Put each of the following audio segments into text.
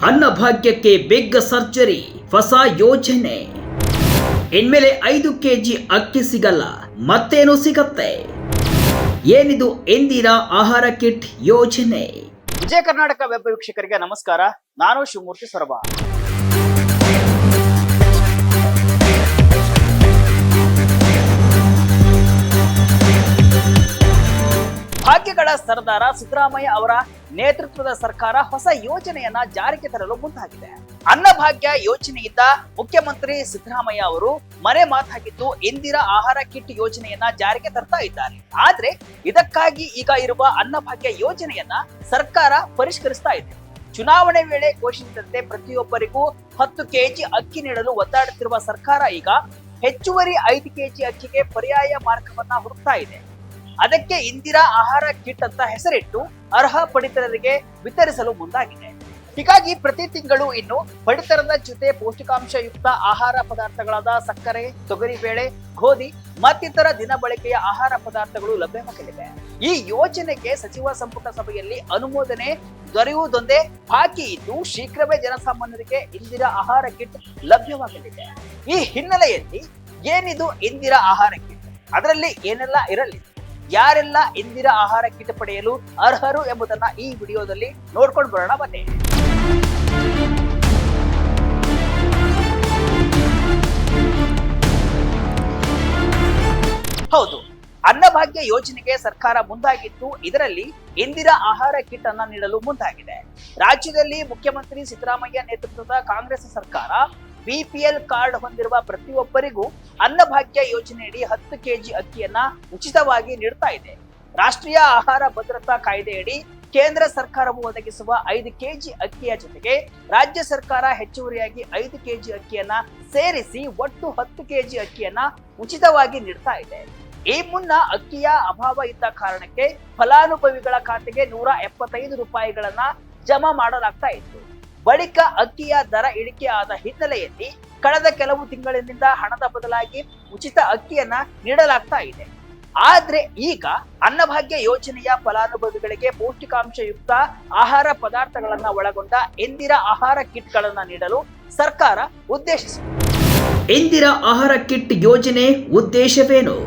ಅನ್ನಭಾಗ್ಯಕ್ಕೆ big surgery, ಹೊಸ ಯೋಜನೆ. ಇನ್ಮೇಲೆ 5 ಕೆಜಿ ಅಕ್ಕಿ ಸಿಗಲ್ಲ, ಮತ್ತೇನು ಸಿಗತ್ತೆ? ಏನಿದು ಇಂದಿರಾ ಆಹಾರ ಕಿಟ್ ಯೋಜನೆ? ವಿಜಯ ಕರ್ನಾಟಕ ವೆಬ್ ವೀಕ್ಷಕರಿಗೆ ನಮಸ್ಕಾರ. ನಾನು ಶಿವಮೂರ್ತಿ ಸೊರಬ. ಭಾಗ್ಯಗಳ ಸರ್ದಾರ ಸಿದ್ದರಾಮಯ್ಯ ಅವರ ನೇತೃತ್ವದ ಸರ್ಕಾರ ಹೊಸ ಯೋಜನೆಯನ್ನ ಜಾರಿಗೆ ತರಲು ಮುಂದಾಗಿದೆ. ಅನ್ನಭಾಗ್ಯ ಯೋಜನೆಯಿಂದ ಮುಖ್ಯಮಂತ್ರಿ ಸಿದ್ದರಾಮಯ್ಯ ಅವರು ಮನೆ ಮಾತಾಗಿದ್ದು ಇಂದಿರಾ ಆಹಾರ ಕಿಟ್ ಯೋಜನೆಯನ್ನ ಜಾರಿಗೆ ತರ್ತಾ ಇದ್ದಾರೆ. ಆದ್ರೆ ಇದಕ್ಕಾಗಿ ಈಗ ಇರುವ ಅನ್ನಭಾಗ್ಯ ಯೋಜನೆಯನ್ನ ಸರ್ಕಾರ ಪರಿಷ್ಕರಿಸ್ತಾ ಇದೆ. ಚುನಾವಣೆ ವೇಳೆ ಘೋಷಿಸಿದಂತೆ ಪ್ರತಿಯೊಬ್ಬರಿಗೂ 10 ಕೆಜಿ ಅಕ್ಕಿ ನೀಡಲು ಒತ್ತಾಡುತ್ತಿರುವ ಸರ್ಕಾರ ಈಗ ಹೆಚ್ಚುವರಿ 5 ಕೆಜಿ ಅಕ್ಕಿಗೆ ಪರ್ಯಾಯ ಮಾರ್ಗವನ್ನ ಹುಡುಕ್ತಾ ಇದೆ. ಅದಕ್ಕೆ ಇಂದಿರಾ ಆಹಾರ ಕಿಟ್ ಅಂತ ಹೆಸರಿಟ್ಟು ಅರ್ಹ ಪಡಿತರರಿಗೆ ವಿತರಿಸಲು ಮುಂದಾಗಿದೆ. ಹೀಗಾಗಿ ಪ್ರತಿ ತಿಂಗಳು ಇನ್ನು ಪಡಿತರದ ಜೊತೆ ಪೌಷ್ಟಿಕಾಂಶಯುಕ್ತ ಆಹಾರ ಪದಾರ್ಥಗಳಾದ ಸಕ್ಕರೆ, ತೊಗರಿಬೇಳೆ, ಗೋಧಿ ಮತ್ತಿತರ ದಿನ ಬಳಕೆಯ ಆಹಾರ ಪದಾರ್ಥಗಳು ಲಭ್ಯವಾಗಲಿವೆ. ಈ ಯೋಜನೆಗೆ ಸಚಿವ ಸಂಪುಟ ಸಭೆಯಲ್ಲಿ ಅನುಮೋದನೆ ದೊರೆಯುವುದೊಂದೇ ಬಾಕಿ ಇದ್ದು ಶೀಘ್ರವೇ ಜನಸಾಮಾನ್ಯರಿಗೆ ಇಂದಿರಾ ಆಹಾರ ಕಿಟ್ ಲಭ್ಯವಾಗಲಿದೆ. ಈ ಹಿನ್ನೆಲೆಯಲ್ಲಿ ಏನಿದು ಇಂದಿರಾ ಆಹಾರ ಕಿಟ್, ಅದರಲ್ಲಿ ಏನೆಲ್ಲ ಇರಲಿದೆ, ಯಾರೆಲ್ಲ ಇಂದಿರಾ ಆಹಾರ ಕಿಟ್ ಪಡೆಯಲು ಅರ್ಹರು ಎಂಬುದನ್ನ ಈ ವಿಡಿಯೋದಲ್ಲಿ ನೋಡ್ಕೊಂಡು ಬರೋಣ ಬನ್ನಿ. ಹೌದು, ಅನ್ನಭಾಗ್ಯ ಯೋಜನೆಗೆ ಸರ್ಕಾರ ಮುಂದಾಗಿದ್ದು ಇದರಲ್ಲಿ ಇಂದಿರಾ ಆಹಾರ ಕಿಟ್ ಅನ್ನ ನೀಡಲು ಮುಂದಾಗಿದೆ. ರಾಜ್ಯದಲ್ಲಿ ಮುಖ್ಯಮಂತ್ರಿ ಸಿದ್ದರಾಮಯ್ಯ ನೇತೃತ್ವದ ಕಾಂಗ್ರೆಸ್ ಸರ್ಕಾರ ಬಿಪಿಎಲ್ ಕಾರ್ಡ್ ಹೊಂದಿರುವ ಪ್ರತಿಯೊಬ್ಬರಿಗೂ ಅನ್ನಭಾಗ್ಯ ಯೋಜನೆಯಡಿ 10 ಕೆಜಿ ಅಕ್ಕಿಯನ್ನ ಉಚಿತವಾಗಿ ನೀಡ್ತಾ ಇದೆ. ರಾಷ್ಟ್ರೀಯ ಆಹಾರ ಭದ್ರತಾ ಕಾಯ್ದೆಯಡಿ ಕೇಂದ್ರ ಸರ್ಕಾರವು ಒದಗಿಸುವ 5 ಕೆಜಿ ಅಕ್ಕಿಯ ಜೊತೆಗೆ ರಾಜ್ಯ ಸರ್ಕಾರ ಹೆಚ್ಚುವರಿಯಾಗಿ 5 ಕೆಜಿ ಅಕ್ಕಿಯನ್ನ ಸೇರಿಸಿ ಒಟ್ಟು 10 ಕೆಜಿ ಅಕ್ಕಿಯನ್ನ ಉಚಿತವಾಗಿ ನೀಡ್ತಾ ಇದೆ. ಈ ಮುನ್ನ ಅಕ್ಕಿಯ ಅಭಾವ ಇದ್ದ ಕಾರಣಕ್ಕೆ ಫಲಾನುಭವಿಗಳ ಖಾತೆಗೆ 175 ರೂಪಾಯಿಗಳನ್ನ ಜಮಾ ಮಾಡಲಾಗ್ತಾ ಇತ್ತು. ಬಳಿಕ ಅಕ್ಕಿಯ ದರ ಇಳಿಕೆ ಆದ ಹಿನ್ನೆಲೆಯಲ್ಲಿ ಕಳೆದ ಕೆಲವು ತಿಂಗಳಿನಿಂದ ಹಣದ ಬದಲಾಗಿ ಉಚಿತ ಅಕ್ಕಿಯನ್ನ ನೀಡಲಾಗ್ತಾ ಇದೆ. ಆದ್ರೆ ಈಗ ಅನ್ನಭಾಗ್ಯ ಯೋಜನೆಯ ಫಲಾನುಭವಿಗಳಿಗೆ ಪೌಷ್ಟಿಕಾಂಶಯುಕ್ತ ಆಹಾರ ಪದಾರ್ಥಗಳನ್ನ ಒಳಗೊಂಡ ಇಂದಿರಾ ಆಹಾರ ಕಿಟ್ ಗಳನ್ನ ನೀಡಲು ಸರ್ಕಾರ ಉದ್ದೇಶಿಸಿದೆ. ಇಂದಿರಾ ಆಹಾರ ಕಿಟ್ ಯೋಜನೆ ಉದ್ದೇಶವೇನು?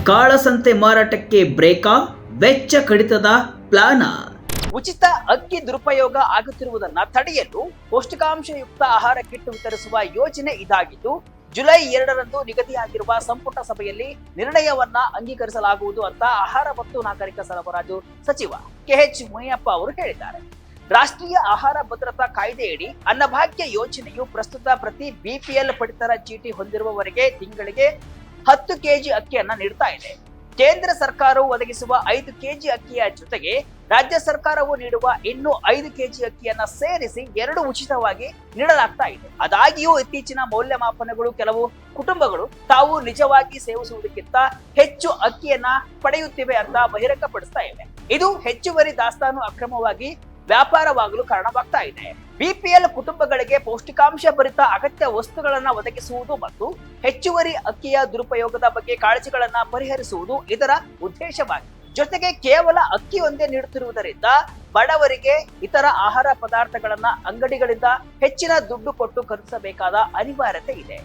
ಕಾಳಸಂತೆ ಮಾರಾಟಕ್ಕೆ ಬ್ರೇಕಾ? ವೆಚ್ಚ ಕಡಿತದ ಪ್ಲಾನ? ಉಚಿತ ಅಕ್ಕಿ ದುರುಪಯೋಗ ಆಗುತ್ತಿರುವುದನ್ನ ತಡೆಯಲು ಪೌಷ್ಟಿಕಾಂಶಯುಕ್ತ ಆಹಾರ ಕಿಟ್ ವಿತರಿಸುವ ಯೋಜನೆ ಇದಾಗಿದ್ದು ಜುಲೈ 2ರಂದು ನಿಗದಿಯಾಗಿರುವ ಸಂಪುಟ ಸಭೆಯಲ್ಲಿ ನಿರ್ಣಯವನ್ನ ಅಂಗೀಕರಿಸಲಾಗುವುದು ಅಂತ ಆಹಾರ ಮತ್ತು ನಾಗರಿಕ ಸರಬರಾಜು ಸಚಿವ ಕೆಎಚ್ ಮುನಿಯಪ್ಪ ಅವರು ಹೇಳಿದ್ದಾರೆ. ರಾಷ್ಟ್ರೀಯ ಆಹಾರ ಭದ್ರತಾ ಕಾಯ್ದೆಯಡಿ ಅನ್ನಭಾಗ್ಯ ಯೋಜನೆಯು ಪ್ರಸ್ತುತ ಪ್ರತಿ ಬಿಪಿಎಲ್ ಪಡಿತರ ಚೀಟಿ ಹೊಂದಿರುವವರಿಗೆ ತಿಂಗಳಿಗೆ 10 ಕೆಜಿ ಅಕ್ಕಿಯನ್ನ ನೀಡ್ತಾ ಇದೆ. ಕೇಂದ್ರ ಸರ್ಕಾರವು ಒದಗಿಸುವ 5 ಕೆಜಿ ಅಕ್ಕಿಯ ಜೊತೆಗೆ ರಾಜ್ಯ ಸರ್ಕಾರವು ನೀಡುವ ಇನ್ನು 5 ಕೆಜಿ ಅಕ್ಕಿಯನ್ನ ಸೇರಿಸಿ 2 ಉಚಿತವಾಗಿ ನೀಡಲಾಗ್ತಾ ಇದೆ. ಆದಾಗ್ಯೂ ಇತ್ತೀಚಿನ ಮೌಲ್ಯಮಾಪನಗಳು ಕೆಲವು ಕುಟುಂಬಗಳು ತಾವು ನಿಜವಾಗಿ ಸೇವಿಸುವುದಕ್ಕಿಂತ ಹೆಚ್ಚು ಅಕ್ಕಿಯನ್ನ ಪಡೆಯುತ್ತಿವೆ ಅಂತ ಬಹಿರಂಗಪಡಿಸ್ತಾ ಇವೆ. ಇದು ಹೆಚ್ಚುವರಿ ದಾಸ್ತಾನು ಅಕ್ರಮವಾಗಿ ವ್ಯಾಪಾರವಾಗಲು ಕಾರಣವಾಗ್ತಾ ಇದೆ. ಬಿಪಿಎಲ್ ಕುಟುಂಬಗಳಿಗೆ ಪೌಷ್ಟಿಕಾಂಶ ಭರಿತ ಅಗತ್ಯ ವಸ್ತುಗಳನ್ನ ಒದಗಿಸುವುದು ಮತ್ತು ಹೆಚ್ಚುವರಿ ಅಕ್ಕಿಯ ದುರುಪಯೋಗದ ಬಗ್ಗೆ ಕಾಳಜಿಗಳನ್ನ ಪರಿಹರಿಸುವುದು ಇದರ ಉದ್ದೇಶವಾಗಿದೆ. ಜೊತೆಗೆ ಕೇವಲ ಅಕ್ಕಿ ಒಂದೇ ನೀಡುತ್ತಿರುವುದರಿಂದ ಬಡವರಿಗೆ ಇತರ ಆಹಾರ ಪದಾರ್ಥಗಳನ್ನ ಅಂಗಡಿಗಳಿಂದ ಹೆಚ್ಚಿನ ದುಡ್ಡು ಕೊಟ್ಟು ಖರೀದಿಸಬೇಕಾದ ಅನಿವಾರ್ಯತೆ ಇದೆ.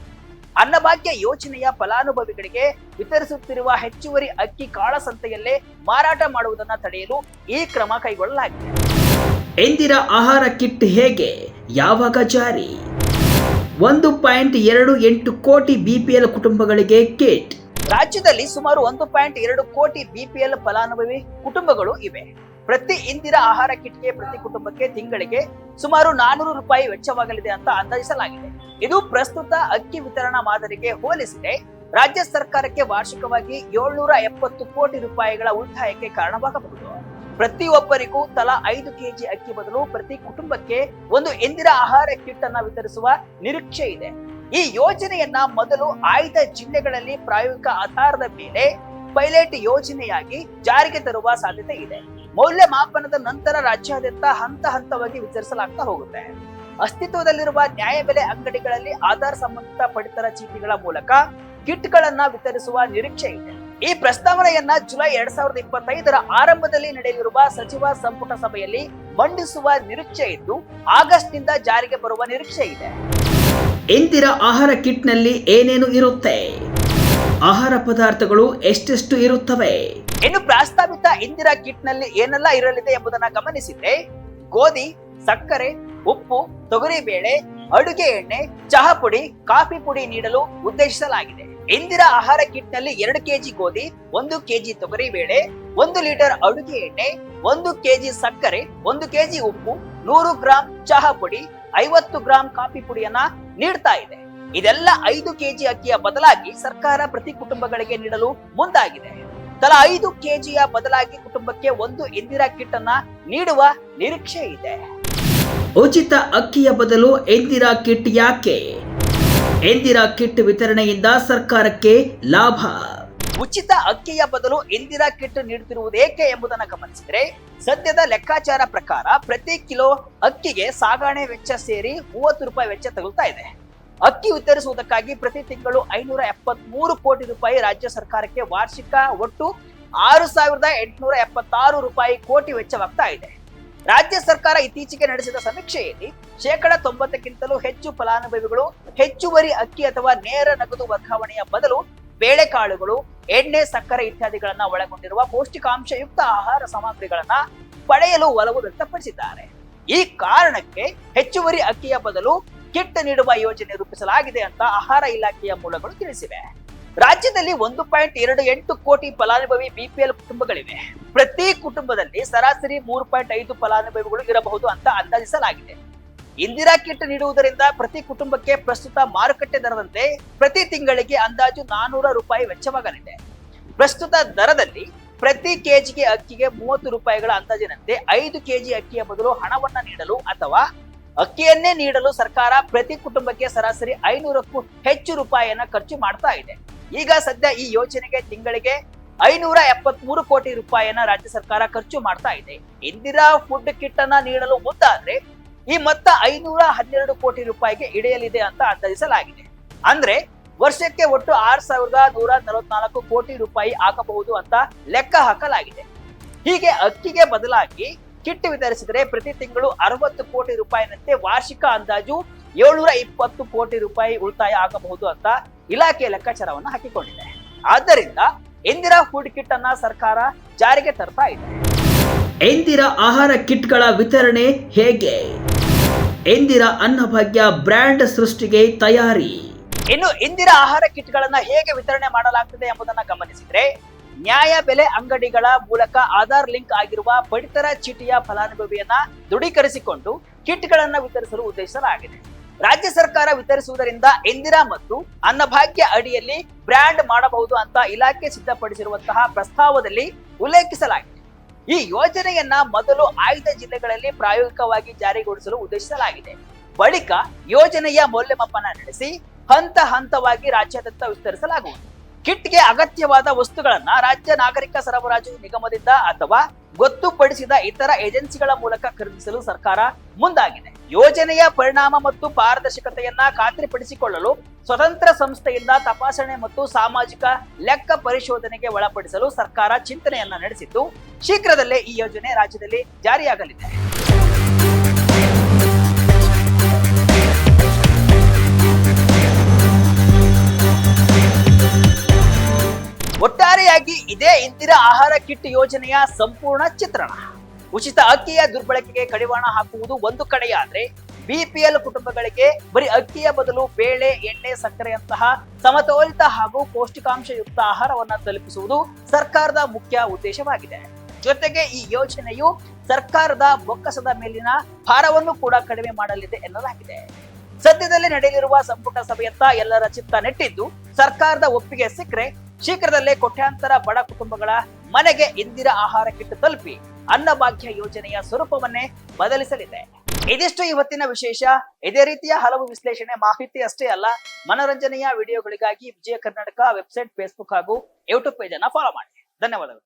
ಅನ್ನಭಾಗ್ಯ ಯೋಜನೆಯ ಫಲಾನುಭವಿಗಳಿಗೆ ವಿತರಿಸುತ್ತಿರುವ ಹೆಚ್ಚುವರಿ ಅಕ್ಕಿ ಕಾಳಸಂತೆಯಲ್ಲೇ ಮಾರಾಟ ಮಾಡುವುದನ್ನು ತಡೆಯಲು ಈ ಕ್ರಮ ಕೈಗೊಳ್ಳಲಾಗಿದೆ. ಇಂದಿರಾ ಆಹಾರ ಕಿಟ್ ಹೇಗೆ, ಯಾವಾಗ ಜಾರಿ? 1.28 ಕೋಟಿ ಬಿಪಿಎಲ್ ಕುಟುಂಬಗಳಿಗೆ ಕಿಟ್. ರಾಜ್ಯದಲ್ಲಿ ಸುಮಾರು 1.2 ಕೋಟಿ ಬಿಪಿಎಲ್ ಫಲಾನುಭವಿ ಕುಟುಂಬಗಳು ಇವೆ. ಪ್ರತಿ ಇಂದಿರಾ ಆಹಾರ ಕಿಟ್ಗೆ ಪ್ರತಿ ಕುಟುಂಬಕ್ಕೆ ತಿಂಗಳಿಗೆ ಸುಮಾರು 400 ರೂಪಾಯಿ ವೆಚ್ಚವಾಗಲಿದೆ ಅಂತ ಅಂದಾಜಿಸಲಾಗಿದೆ. ಇದು ಪ್ರಸ್ತುತ ಅಕ್ಕಿ ವಿತರಣಾ ಮಾದರಿಗೆ ಹೋಲಿಸಿದರೆ ರಾಜ್ಯ ಸರ್ಕಾರಕ್ಕೆ ವಾರ್ಷಿಕವಾಗಿ 770 ಕೋಟಿ ರೂಪಾಯಿಗಳ ಉಳಿತಾಯಕ್ಕೆ ಕಾರಣವಾಗಬಹುದು. ಪ್ರತಿಯೊಬ್ಬರಿಗೂ ತಲಾ 5 ಕೆಜಿ ಅಕ್ಕಿ ಬದಲು ಪ್ರತಿ ಕುಟುಂಬಕ್ಕೆ ಒಂದು ಇಂದಿರಾ ಆಹಾರ ಕಿಟ್ ಅನ್ನ ವಿತರಿಸುವ ನಿರೀಕ್ಷೆ ಇದೆ. ಈ ಯೋಜನೆಯನ್ನ ಮೊದಲು ಆಯ್ದ ಜಿಲ್ಲೆಗಳಲ್ಲಿ ಪ್ರಾಯೋಗಿಕ ಆಧಾರದ ಮೇಲೆ ಪೈಲಟ್ ಯೋಜನೆಯಾಗಿ ಜಾರಿಗೆ ತರುವ ಸಾಧ್ಯತೆ ಇದೆ. ಮೌಲ್ಯಮಾಪನದ ನಂತರ ರಾಜ್ಯಾದ್ಯಂತ ಹಂತ ಹಂತವಾಗಿ ವಿತರಿಸಲಾಗ್ತಾ ಹೋಗುತ್ತೆ. ಅಸ್ತಿತ್ವದಲ್ಲಿರುವ ನ್ಯಾಯಬೆಲೆ ಅಂಗಡಿಗಳಲ್ಲಿ ಆಧಾರ್ ಸಂಬಂಧಿತ ಪಡಿತರ ಚೀಟಿಗಳ ಮೂಲಕ ಕಿಟ್ ಗಳನ್ನ ವಿತರಿಸುವ ನಿರೀಕ್ಷೆ ಇದೆ. ಈ ಪ್ರಸ್ತಾವನೆಯನ್ನ ಜುಲೈ 2025ರ ಆರಂಭದಲ್ಲಿ ನಡೆಯಲಿರುವ ಸಚಿವ ಸಂಪುಟ ಸಭೆಯಲ್ಲಿ ಮಂಡಿಸುವ ನಿರೀಕ್ಷೆ ಇದ್ದು ಆಗಸ್ಟ್ನಿಂದ ಜಾರಿಗೆ ಬರುವ ನಿರೀಕ್ಷೆ ಇದೆ. ಇಂದಿರಾ ಆಹಾರ ಕಿಟ್ನಲ್ಲಿ ಏನೇನು ಇರುತ್ತೆ? ಆಹಾರ ಪದಾರ್ಥಗಳು ಎಷ್ಟೆಷ್ಟು ಇರುತ್ತವೆ? ಇನ್ನು ಪ್ರಸ್ತಾವಿತ ಇಂದಿರಾ ಕಿಟ್ನಲ್ಲಿ ಏನೆಲ್ಲ ಇರಲಿದೆ ಎಂಬುದನ್ನು ಗಮನಿಸಿದ್ರೆ ಗೋಧಿ, ಸಕ್ಕರೆ, ಉಪ್ಪು, ತೊಗರಿಬೇಳೆ, ಅಡುಗೆ ಎಣ್ಣೆ, ಚಹಾ ಪುಡಿ, ಕಾಫಿ ಪುಡಿ ನೀಡಲು ಉದ್ದೇಶಿಸಲಾಗಿದೆ. ಇಂದಿರಾ ಆಹಾರ ಕಿಟ್ನಲ್ಲಿ 2 ಕೆಜಿ ಗೋಧಿ, 1 ಕೆಜಿ ತೊಗರಿಬೇಳೆ, 1 ಲೀಟರ್ ಅಡುಗೆ ಎಣ್ಣೆ, 1 ಕೆಜಿ ಸಕ್ಕರೆ, 1 ಕೆಜಿ ಉಪ್ಪು, 100 ಗ್ರಾಂ ಚಹಾ ಪುಡಿ, 50 ಗ್ರಾಂ ಕಾಫಿ ಪುಡಿಯನ್ನ ನೀಡ್ತಾ ಇದೆ. ಇದೆಲ್ಲ 5 ಕೆಜಿ ಅಕ್ಕಿಯ ಬದಲಾಗಿ ಸರ್ಕಾರ ಪ್ರತಿ ಕುಟುಂಬಗಳಿಗೆ ನೀಡಲು ಮುಂದಾಗಿದೆ. ತಲಾ 5 ಕೆಜಿಯ ಬದಲಾಗಿ ಕುಟುಂಬಕ್ಕೆ 1 ಇಂದಿರಾ ಕಿಟ್ ಅನ್ನ ನೀಡುವ ನಿರೀಕ್ಷೆ ಇದೆ. ಉಚಿತ ಅಕ್ಕಿಯ ಬದಲು ಇಂದಿರಾ ಕಿಟ್ ಯಾಕೆ? ಇಂದಿರಾ ಕಿಟ್ ವಿತರಣೆಯಿಂದ ಸರ್ಕಾರಕ್ಕೆ ಲಾಭ. ಉಚಿತ ಅಕ್ಕಿಯ ಬದಲು ಇಂದಿರಾ ಕಿಟ್ ನೀಡುತ್ತಿರುವುದೇಕೆ ಎಂಬುದನ್ನು ಗಮನಿಸಿದ್ರೆ ಸದ್ಯದ ಲೆಕ್ಕಾಚಾರ ಪ್ರಕಾರ ಪ್ರತಿ ಕಿಲೋ ಅಕ್ಕಿಗೆ ಸಾಗಣೆ ವೆಚ್ಚ ಸೇರಿ 30 ರೂಪಾಯಿ ವೆಚ್ಚ ತಗುಲ್ತಾ ಇದೆ. ಅಕ್ಕಿ ವಿತರಿಸುವುದಕ್ಕಾಗಿ ಪ್ರತಿ ತಿಂಗಳು 573 ಕೋಟಿ ರೂಪಾಯಿ ರಾಜ್ಯ ಸರ್ಕಾರಕ್ಕೆ ವಾರ್ಷಿಕ ಒಟ್ಟು 6,876 ರೂಪಾಯಿ ಕೋಟಿ ವೆಚ್ಚವಾಗ್ತಾ ಇದೆ. ರಾಜ್ಯ ಸರ್ಕಾರ ಇತ್ತೀಚೆಗೆ ನಡೆಸಿದ ಸಮೀಕ್ಷೆಯಲ್ಲಿ 90%ಕ್ಕಿಂತಲೂ ಹೆಚ್ಚು ಫಲಾನುಭವಿಗಳು ಹೆಚ್ಚುವರಿ ಅಕ್ಕಿ ಅಥವಾ ನೇರ ನಗದು ವರ್ಗಾವಣೆಯ ಬದಲು ಬೇಳೆಕಾಳುಗಳು, ಎಣ್ಣೆ, ಸಕ್ಕರೆ ಇತ್ಯಾದಿಗಳನ್ನ ಒಳಗೊಂಡಿರುವ ಪೌಷ್ಟಿಕಾಂಶಯುಕ್ತ ಆಹಾರ ಸಾಮಗ್ರಿಗಳನ್ನ ಪಡೆಯಲು ಒಲವು ವ್ಯಕ್ತಪಡಿಸಿದ್ದಾರೆ. ಈ ಕಾರಣಕ್ಕೆ ಹೆಚ್ಚುವರಿ ಅಕ್ಕಿಯ ಬದಲು ಕಿಟ್ ನೀಡುವ ಯೋಜನೆ ರೂಪಿಸಲಾಗಿದೆ ಅಂತ ಆಹಾರ ಇಲಾಖೆಯ ಮೂಲಗಳು ತಿಳಿಸಿವೆ. ರಾಜ್ಯದಲ್ಲಿ 1.28 ಕೋಟಿ ಫಲಾನುಭವಿ ಬಿಪಿಎಲ್ ಕುಟುಂಬಗಳಿವೆ. ಪ್ರತಿ ಕುಟುಂಬದಲ್ಲಿ ಸರಾಸರಿ 3.5 ಫಲಾನುಭವಿಗಳು ಇರಬಹುದು ಅಂತ ಅಂದಾಜಿಸಲಾಗಿದೆ. ಇಂದಿರಾ ಕಿಟ್ ನೀಡುವುದರಿಂದ ಪ್ರತಿ ಕುಟುಂಬಕ್ಕೆ ಪ್ರಸ್ತುತ ಮಾರುಕಟ್ಟೆ ದರದಂತೆ ಪ್ರತಿ ತಿಂಗಳಿಗೆ ಅಂದಾಜು 400 ರೂಪಾಯಿ ವೆಚ್ಚವಾಗಲಿದೆ. ಪ್ರಸ್ತುತ ದರದಲ್ಲಿ ಪ್ರತಿ ಕೆಜಿಗೆ ಅಕ್ಕಿಗೆ 30 ರೂಪಾಯಿಗಳ ಅಂದಾಜಿನಂತೆ 5 ಕೆಜಿ ಅಕ್ಕಿಯ ಬದಲು ಹಣವನ್ನ ನೀಡಲು ಅಥವಾ ಅಕ್ಕಿಯನ್ನೇ ನೀಡಲು ಸರ್ಕಾರ ಪ್ರತಿ ಕುಟುಂಬಕ್ಕೆ ಸರಾಸರಿ 500ಕ್ಕೂ ಹೆಚ್ಚು ರೂಪಾಯಿಯನ್ನ ಖರ್ಚು ಮಾಡ್ತಾ ಇದೆ. ಈಗ ಸದ್ಯ ಈ ಯೋಜನೆಗೆ ತಿಂಗಳಿಗೆ 573 ಕೋಟಿ ರೂಪಾಯಿಯನ್ನ ರಾಜ್ಯ ಸರ್ಕಾರ ಖರ್ಚು ಮಾಡ್ತಾ ಇದೆ. ಇಂದಿರಾ ಫುಡ್ ಕಿಟ್ ಅನ್ನ ನೀಡಲು ಮುಂದಾದ್ರೆ ಈ ಮೊತ್ತ 512 ಕೋಟಿ ರೂಪಾಯಿಗೆ ಇಳಿಯಲಿದೆ ಅಂತ ಅಂದಾಜಿಸಲಾಗಿದೆ. ಅಂದ್ರೆ ವರ್ಷಕ್ಕೆ ಒಟ್ಟು 6,144 ಕೋಟಿ ರೂಪಾಯಿ ಆಗಬಹುದು ಅಂತ ಲೆಕ್ಕ ಹಾಕಲಾಗಿದೆ. ಹೀಗೆ ಅಕ್ಕಿಗೆ ಬದಲಾಗಿ ಕಿಟ್ ವಿತರಿಸಿದರೆ ಪ್ರತಿ ತಿಂಗಳು 60 ಕೋಟಿ ರೂಪಾಯಿನಂತೆ ವಾರ್ಷಿಕ ಅಂದಾಜು 720 ಕೋಟಿ ರೂಪಾಯಿ ಉಳಿತಾಯ ಆಗಬಹುದು ಅಂತ ಇಲಾಖೆ ಲೆಕ್ಕಾಚಾರವನ್ನು ಹಾಕಿಕೊಂಡಿದೆ. ಆದ್ದರಿಂದ ಇಂದಿರಾ ಫುಡ್ ಕಿಟ್ ಅನ್ನ ಸರ್ಕಾರ ಜಾರಿಗೆ ತರ್ತಾ ಇದೆ. ಇಂದಿರಾ ಆಹಾರ ಕಿಟ್ಗಳ ವಿತರಣೆ ಹೇಗೆ? ಇಂದಿರಾ ಅನ್ನಭಾಗ್ಯ ಬ್ರ್ಯಾಂಡ್ ಸೃಷ್ಟಿಗೆ ತಯಾರಿ. ಇನ್ನು ಇಂದಿರಾ ಆಹಾರ ಕಿಟ್ಗಳನ್ನ ಹೇಗೆ ವಿತರಣೆ ಮಾಡಲಾಗ್ತದೆ ಎಂಬುದನ್ನ ಗಮನಿಸಿದ್ರೆ ನ್ಯಾಯ ಬೆಲೆ ಅಂಗಡಿಗಳ ಮೂಲಕ ಆಧಾರ್ ಲಿಂಕ್ ಆಗಿರುವ ಪಡಿತರ ಚೀಟಿಯ ಫಲಾನುಭವಿಯನ್ನ ದೃಢೀಕರಿಸಿಕೊಂಡು ಕಿಟ್ಗಳನ್ನ ವಿತರಿಸಲು ಉದ್ದೇಶಿಸಲಾಗಿದೆ. ರಾಜ್ಯ ಸರ್ಕಾರ ವಿತರಿಸುವುದರಿಂದ ಇಂದಿರಾ ಮತ್ತು ಅನ್ನಭಾಗ್ಯ ಅಡಿಯಲ್ಲಿ ಬ್ರ್ಯಾಂಡ್ ಮಾಡಬಹುದು ಅಂತ ಇಲಾಖೆ ಸಿದ್ಧಪಡಿಸಿರುವಂತಹ ಪ್ರಸ್ತಾವದಲ್ಲಿ ಉಲ್ಲೇಖಿಸಲಾಗಿದೆ. ಈ ಯೋಜನೆಯನ್ನ ಮೊದಲು ಆಯ್ದ ಜಿಲ್ಲೆಗಳಲ್ಲಿ ಪ್ರಾಯೋಗಿಕವಾಗಿ ಜಾರಿಗೊಳಿಸಲು ಉದ್ದೇಶಿಸಲಾಗಿದೆ. ಬಳಿಕ ಯೋಜನೆಯ ಮೌಲ್ಯಮಾಪನ ನಡೆಸಿ ಹಂತ ಹಂತವಾಗಿ ರಾಜ್ಯಾದ್ಯಂತ ವಿಸ್ತರಿಸಲಾಗುವುದು. ಕಿಟ್ಗೆ ಅಗತ್ಯವಾದ ವಸ್ತುಗಳನ್ನ ರಾಜ್ಯ ನಾಗರಿಕ ಸರಬರಾಜು ನಿಗಮದಿಂದ ಅಥವಾ ಗೊತ್ತುಪಡಿಸಿದ ಇತರ ಏಜೆನ್ಸಿಗಳ ಮೂಲಕ ಖರೀದಿಸಲು ಸರ್ಕಾರ ಮುಂದಾಗಿದೆ. ಯೋಜನೆಯ ಪರಿಣಾಮ ಮತ್ತು ಪಾರದರ್ಶಕತೆಯನ್ನ ಖಾತ್ರಿಪಡಿಸಿಕೊಳ್ಳಲು ಸ್ವತಂತ್ರ ಸಂಸ್ಥೆಯಿಂದ ತಪಾಸಣೆ ಮತ್ತು ಸಾಮಾಜಿಕ ಲೆಕ್ಕ ಪರಿಶೋಧನೆಗೆ ಒಳಪಡಿಸಲು ಸರ್ಕಾರ ಚಿಂತನೆಯನ್ನ ನಡೆಸಿದ್ದು ಶೀಘ್ರದಲ್ಲೇ ಈ ಯೋಜನೆ ರಾಜ್ಯದಲ್ಲಿ ಜಾರಿಯಾಗಲಿದೆ. ಒಟ್ಟಾರೆಯಾಗಿ ಇದೇ ಇಂದಿರಾ ಆಹಾರ ಕಿಟ್ ಯೋಜನೆಯ ಸಂಪೂರ್ಣ ಚಿತ್ರಣ. ಉಚಿತ ಅಕ್ಕಿಯ ದುರ್ಬಳಕೆಗೆ ಕಡಿವಾಣ ಹಾಕುವುದು ಒಂದು ಕಡೆಯಾದ್ರೆ ಬಿಪಿಎಲ್ ಕುಟುಂಬಗಳಿಗೆ ಬರೀ ಅಕ್ಕಿಯ ಬದಲು ಬೇಳೆ, ಎಣ್ಣೆ, ಸಕ್ಕರೆಯಂತಹ ಸಮತೋಲಿತ ಹಾಗೂ ಪೌಷ್ಟಿಕಾಂಶಯುಕ್ತ ಆಹಾರವನ್ನ ತಲುಪಿಸುವುದು ಸರ್ಕಾರದ ಮುಖ್ಯ ಉದ್ದೇಶವಾಗಿದೆ. ಜೊತೆಗೆ ಈ ಯೋಜನೆಯು ಸರ್ಕಾರದ ಬೊಕ್ಕಸದ ಮೇಲಿನ ಭಾರವನ್ನು ಕೂಡ ಕಡಿಮೆ ಮಾಡಲಿದೆ ಎನ್ನಲಾಗಿದೆ. ಸದ್ಯದಲ್ಲೇ ನಡೆಯಲಿರುವ ಸಂಪುಟ ಸಭೆಯತ್ತ ಎಲ್ಲರ ಚಿತ್ತ ನೆಟ್ಟಿದ್ದು ಸರ್ಕಾರದ ಒಪ್ಪಿಗೆ ಸಿಕ್ಕರೆ ಶೀಘ್ರದಲ್ಲೇ ಕೋಟ್ಯಾಂತರ ಬಡ ಕುಟುಂಬಗಳ ಮನೆಗೆ ಇಂದಿರಾ ಆಹಾರ ಕಿಟ್ ತಲುಪಿ ಅನ್ನಭಾಗ್ಯ ಯೋಜನೆಯ ಸ್ವರೂಪವನ್ನೇ ಬದಲಿಸಲಿದೆ. ಇದಿಷ್ಟು ಇವತ್ತಿನ ವಿಶೇಷ. ಇದೇ ರೀತಿಯ ಹಲವು ವಿಶ್ಲೇಷಣೆ, ಮಾಹಿತಿ ಅಷ್ಟೇ ಅಲ್ಲ, ಮನೋರಂಜನೆಯ ವಿಡಿಯೋಗಳಿಗಾಗಿ ವಿಜಯ ಕರ್ನಾಟಕ ವೆಬ್ಸೈಟ್, ಫೇಸ್ಬುಕ್ ಹಾಗೂ ಯೂಟ್ಯೂಬ್ ಪೇಜ್ ಅನ್ನ ಫಾಲೋ ಮಾಡಿ. ಧನ್ಯವಾದಗಳು.